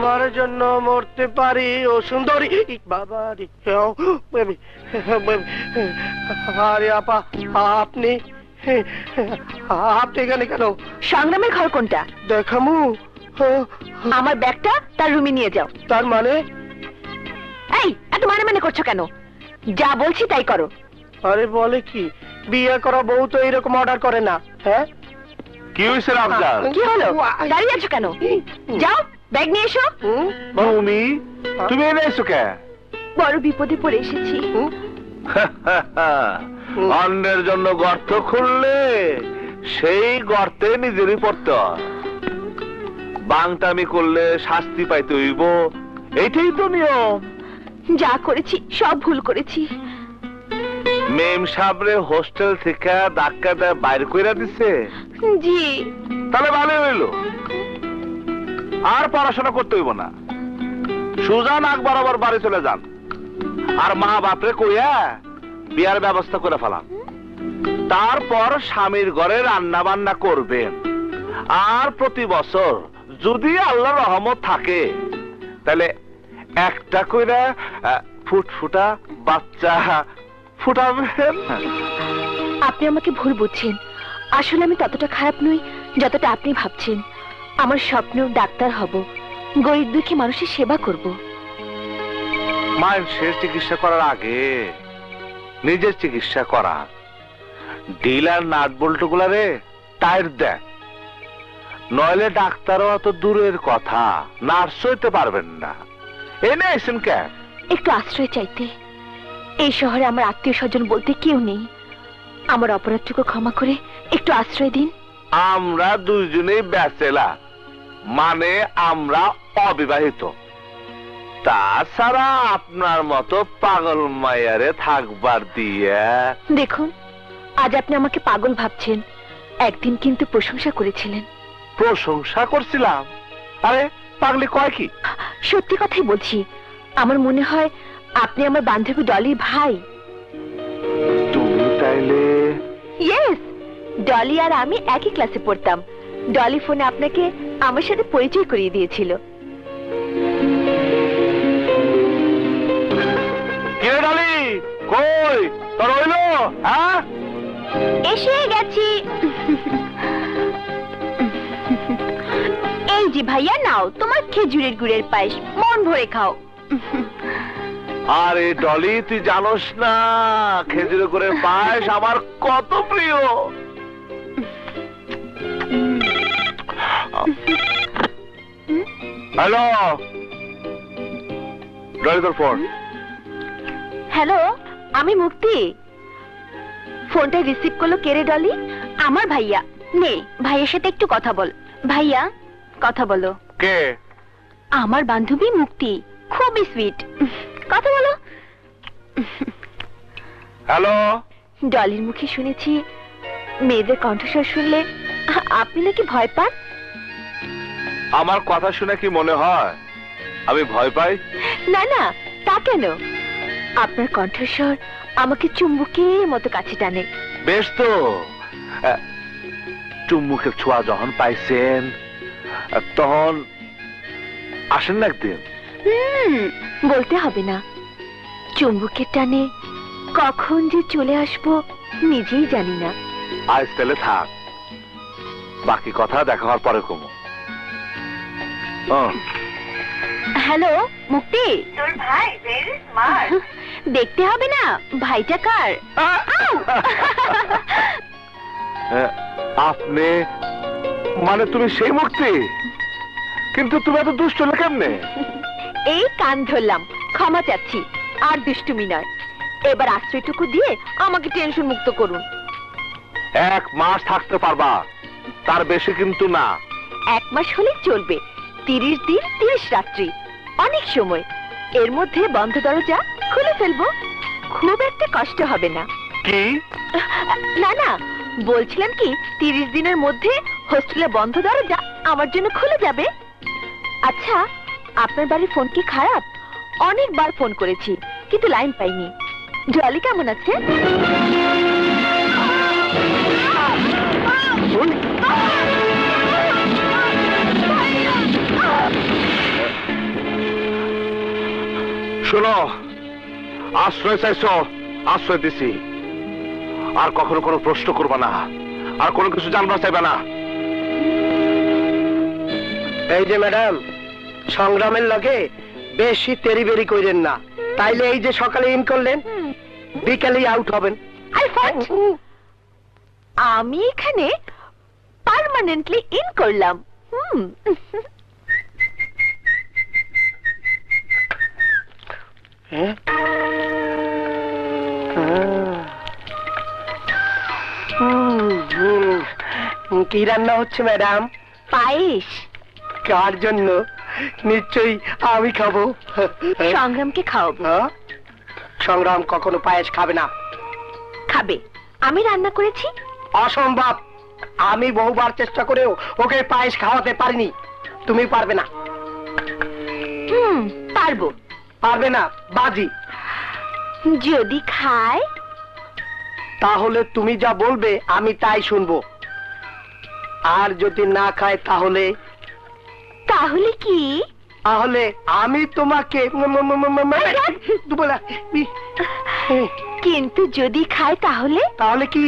তোমার জন্য মরতে পারি ও সুন্দরী বাবা রে। আরে আপা, আপনি আপনি এখানে কেন? সংগ্রামের ঘর কোনটা দেখামু? আমার ব্যাগটা তার রুমে নিয়ে যাও। তার মানে? এই এত মানে মানে করছো কেন? যা বলছি তাই করো। আরে বলে কি, বিয়ে করা বউ তো এরকম অর্ডার করে না। হ্যাঁ কি হয়েছে রামজান? কি হলো? দাঁড়িয়ে আছো কেন? যাও ব্যাগ নিয়ে এসো। তুমি তুমি এনে এসো কে? বড় বিপদে পড়ে এসেছি। অন্যের জন্য গর্ত খুললে সেই গর্তে নিজেরই পড়তে হয়। বাংটামি করলে শাস্তি পাইতে হইব, এইটাই তো নিয়ম। যা করেছি সব ভুল করেছি। মেম সাবরে হোস্টেল থেকে ধাক্কা দেয় বাইর কইরা দিছে। জি। তাহলে ভালো হইলো, আর পড়াশোনা করতে হইব না। সুজা নাক বরাবর বাড়ি চলে যান, আর মা বাপরে কইয়া বিয়ার ব্যবস্থা করে ফেলান। তারপর স্বামীর ঘরে রান্না বান্না করবেন। আর প্রতি বছর যদি আল্লাহর রহমত থাকে তাহলে একটা কইরা ফুটফুটা বাচ্চা ফুটাবেন। আপনি আমাকে ভুল বুঝছেন। আসলে আমি ততটা খারাপ নই যতটা আপনি ভাবছেন। আমার স্বপ্ন ডাক্তার হব, গরিব দুঃখী মানুষের সেবা করব। মানুষের চিকিৎসা করার আগে নিজের চিকিৎসা করা। ডিলার নাট বল্টু গুলারে টায়ার দেন, নইলে ডাক্তারও অত দূরের কথা, নার্স হইতে পারবেন না। এনে এসেন কে? একটু আশ্রয় চাইতে। এই শহরে আমার আত্মীয় স্বজন বলতে কেউ নেই। আমার অপরাধটুকু ক্ষমা করে একটু আশ্রয় দিন। আমরা দুইজনেই ব্যাচেলা, মানে আমরা অবিবাহিত। তাছাড়া আপনার মতো পাগল মায়ারে থাকবার দিয়ে। দেখুন, আজ আপনি আমাকে পাগল ভাবছেন, একদিন কিন্তু প্রশংসা করেছিলেন। প্রশংসা করছিলাম? আরে পাগলি কয় কি? সত্যি কথাই বলছি। আমার মনে হয় আপনি আমার বান্ধবী ডলির ভাই। তুমি তাইলে? ইয়েস, ডলি আর আমি একই ক্লাসে পড়তাম। ডলি ফোনে আপনাকে আমার সাথে পরিচয় করিয়ে দিয়েছিল। কে ডলি? কই তোর হইলো? হ্যাঁ, এসে গেছি। এই যে ভাইয়া, নাও তোমার খেজুরের গুড়ের পায়েস, মন ভরে খাও। আরে ডলি, তুই জানোস না খেজুরে করে পায়েস আমার কত প্রিয়। হ্যালো ডলি, তোর ফোন। হ্যালো, আমি মুক্তি। ফোনটা রিসিভ করলো কে রে ডলি? আমার ভাইয়া। নে ভাইয়ের সাথে একটু কথা বল। ভাইয়া কথা বলো। কে? আমার বান্ধবী মুক্তি, খুবই সুইট, কথা বলো। হ্যালো। ডলির মুখে শুনেছি মেয়েদের কণ্ঠস্বর শুনলে আপনি নাকি ভয় পান। আমার কথা শুনে কি মনে হয় আমি ভয় পাই? না না, তা কেন? আপনার কণ্ঠস্বর আমাকে চুম্বকের মতো কাছে টানে। বেশ তো, চুম্বুকের ছোঁয়া যখন পাইছেন তখন আসেন না একদিন। বলতে হবে না। চুম্বকের টানে কখন যে চলে আসবো নিজেই জানি না। আজ তাহলে থাক, বাকি কথা দেখা হওয়ার পরে কমো। হ্যালো মুক্তি, তোর ভাই ভেরি স্মার্ট। দেখতে হবে না ভাইটা কার? আপনি মানে তুমি সেই মুক্তি? কিন্তু তুমি এত দুষ্ট হলে কেমনে? এই কান ধরলাম, ক্ষমা চাচ্ছি। আর দুষ্টুমি নয়, এবার আশ্রয়টুকু দিয়ে আমাকে টেনশন মুক্ত করুন। 1 মাস থাকতে পারবা, তার বেশি কিন্তু না। 1 মাস হলেই চলবে। 30 দিন 30 রাত্রি, অনেক সময়। এর মধ্যে বন্ধ দরজা খুলে ফেলবো, খুব একটা কষ্ট হবে না। কি? না না, বলছিলাম কি 30 দিনের মধ্যে হোস্টেলে বন্ধ দরজা আমার জন্য খুলে যাবে। আচ্ছা, আপনার বাড়ির ফোন কি খারাপ? অনেকবার ফোন করেছি কিন্তু লাইন পাইনি। ডলি কেমন আছে? শোনো, আশ্রয় চাইছো, আশ্রয় দিছি। আর কখনো কোনো প্রশ্ন করবা না, আর কোনো কিছু জানবা চাইবা না। এই যে ম্যাডাম, সংগ্রামের লগে বেশি তেরি কইরেন না, তাইলে এই যে সকালে ইন করলেন, বিকালে আউট হবেন। আমি এখানে পার্মানেন্টলি ইন করলাম। হ্যাঁ? কি রান্না হচ্ছে ম্যাডাম? পায়েস। কার জন্য? নিশ্চয়ই আমি খাবো। সংগ্রামকে খাওয়াবো। হ্যাঁ? সংগ্রাম কখনো পায়েস খাবে না। খাবে, আমি রান্না করেছি। অসম্ভব, আমি বহুবার চেষ্টা করেও ওকে পায়েস খাওয়াতে পারিনি। তুমি পারবে না। পারবো। পারবে না, বাজি। যদি খায় তাহলে তুমি যা বলবে আমি তাই শুনবো, আর যদি না খায় তাহলে? তাহলে কি? তাহলে আমি তোমাকে কিন্তু যদি খায় তাহলে? তাহলে কি?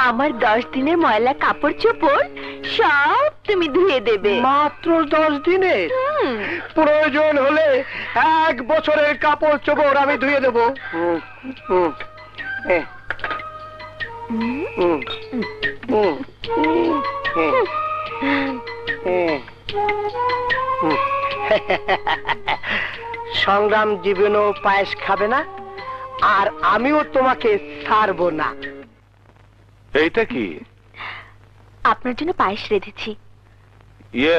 আমার 10 দিনের ময়লা কাপড় চোপড় সব তুমি ধুয়ে দেবে। মাত্র 10 দিনের? প্রয়োজন হলে 1 বছরের কাপড় চোপড় আমি ধুয়ে দেবো। সংগ্রাম জীবনেও পায়েস খাবে না, আর আমিও তোমাকে ছাড়বো না। এইটা কি? আপনার জন্য পায়েস রেঁধেছি। ইয়ে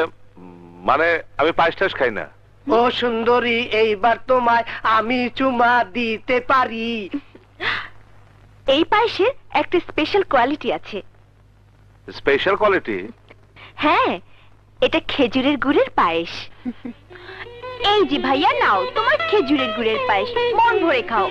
মানে আমি পায়েস টায়েস খাই না। ও সুন্দরী, এইবার তোমায় আমি চুমা দিতে পারি। এই পায়েসের একটা স্পেশাল কোয়ালিটি আছে। Special quality? হ্যাঁ, এটা খেজুরের গুড়ের পায়েস। এই যে ভাইয়া, নাও তোমার খেজুরের গুড়ের পায়েস, মন ভরে খাও।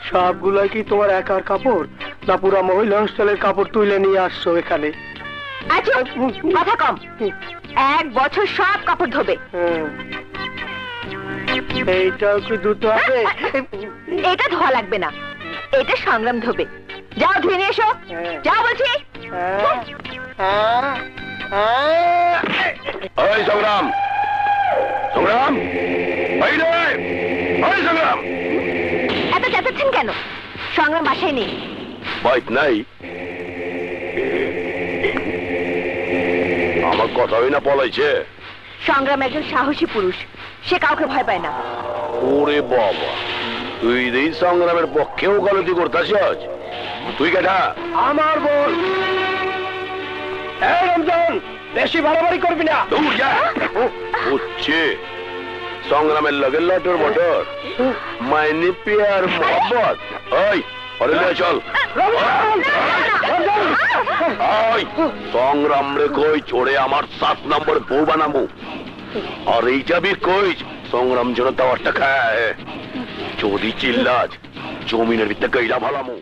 সবগুলা কি তোমার একার কাপড়, না পুরা মহিলা হোস্টেলের কাপড় তুলে নিয়ে আসছো এখানে? আচ্ছা, কথা কম। 1 বছর সব কাপড় ধোবে। এইটাও কি ধুতে হবে? এটা ধোয়া লাগবে না, এটা সংগ্রাম ধোবে। যাও ধুয়ে নিয়ে এসো, যাও বলছি। ওই সংগ্রাম, সংগ্রাম, ওই রে, ওই সংগ্রাম। এত চেঁচাচ্ছেন কেন? সংগ্রাম বাসায় নেই। বাইক নাই? আমার কথাই না পলাইছে। সংগ্রাম একজন সাহসী পুরুষ, সে কাউকে ভয় পায় না। ওরে বাবা, তুই এই সংগ্রামের পক্ষেও গলতি করতেছিস? তুই কেটা? আমার বোন। রমজান, বেশি বাড়াবাড়ি করবি না। দূর যা। হচ্ছে সংগ্রামের লগে লটর বটর, মাইনে পিয়ার মোহাম্মত। ওই অরে চল। সংগ্রাম রে কই ছোড়ে আমার 7 নম্বর বউ বানাবো, আর এই যাবি কই সংগ্রাম যেন তাওয়ারটা খায়। যদি চিল্লাজ জমিনের ভিতরে গইলা ভালামু।